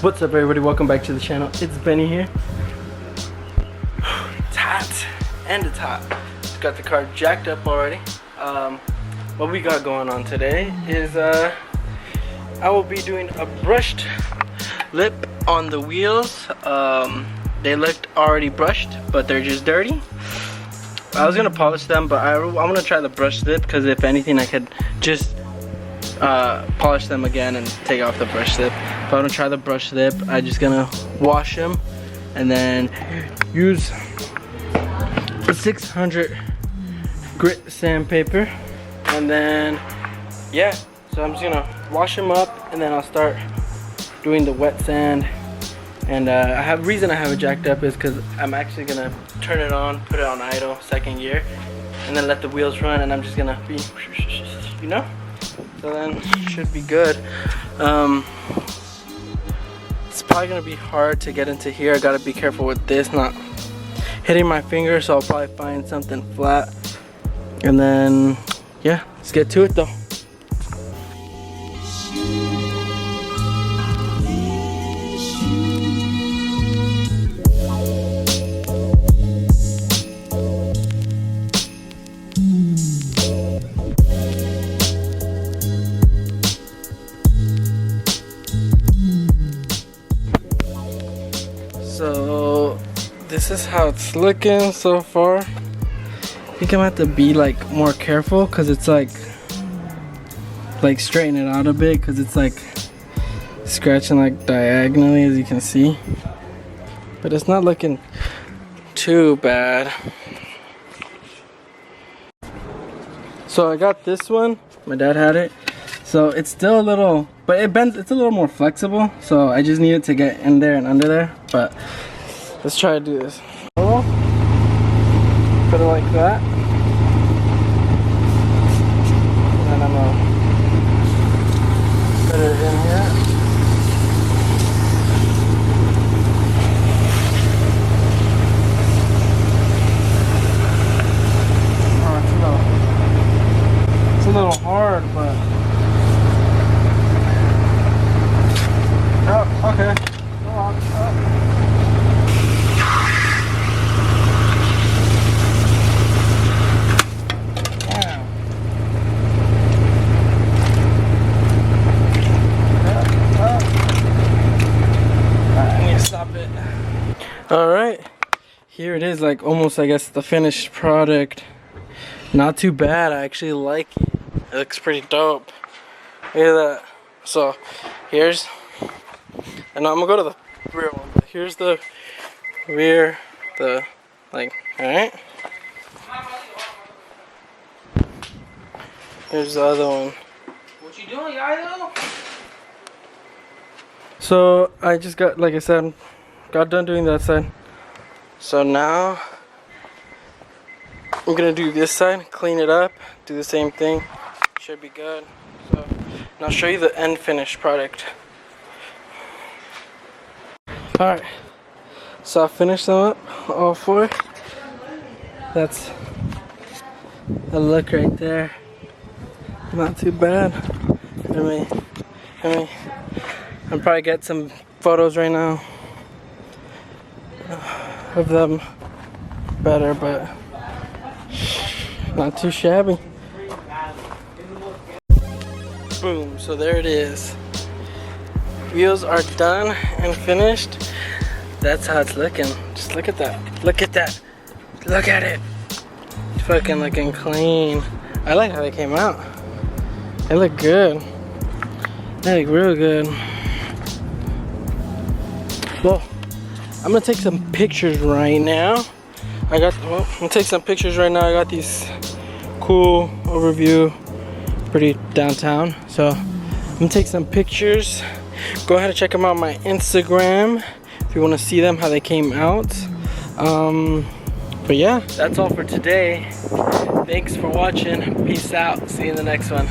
What's up everybody, welcome back to the channel. It's Benny here. It's hot and it's hot. Just got the car jacked up already. What we got going on today is I will be doing a brushed lip on the wheels. They looked already brushed, but they're just dirty. I was gonna polish them, but I want to try the brushed lip because if anything I could just polish them again and take off the brush lip. But I'm gonna try the brush lip. I'm just gonna wash them and then use the 600 grit sandpaper, and then yeah, so I'm just gonna wash them up and then I'll start doing the wet sand. And reason I have it jacked up is because I'm actually gonna turn it on, put it on idle, second gear, and then let the wheels run, and I'm just gonna be, you know? So then it should be good. It's probably gonna be hard to get into here. I gotta be careful with this not hitting my finger, so I'll probably find something flat. And then, yeah, let's get to it though. So this is how it's looking so far. I think I'm gonna have to be like more careful because it's like straighten it out a bit because it's like scratching like diagonally, as you can see, but it's not looking too bad. So I got this one, my dad had it, so it's still a little, but it bends, it's a little more flexible, so I just need it to get in there and under there. But let's try to do this. Put it like that. And then I'm gonna put it in here. Oh, it's a little hard, but oh, okay. Go on. Alright, here it is, like almost I guess the finished product. Not too bad, I actually like it. It looks pretty dope. Look at that. So here's, and I'm gonna go to the rear one, but here's the rear, the like, alright. Here's the other one. What you doing, yall? So I just got, like I said, got done doing that side. So now I'm gonna do this side, clean it up, do the same thing. Should be good. So, and I'll show you the end finished product. Alright, so I finished them up, all four. That's a look right there. Not too bad. I'll probably get some photos right now of them better, but not too shabby. Boom, so there it is. Wheels are done and finished. That's how it's looking. Just look at that. Look at that. Look at it. It's fucking looking clean. I like how they came out. They look good. They look real good. Well, I'm gonna take some pictures right now. I'm gonna take some pictures right now. I got these cool overview, pretty downtown. So I'm gonna take some pictures. Go ahead and check them out on my Instagram if you want to see them, how they came out. But yeah, that's all for today. Thanks for watching. Peace out. See you in the next one.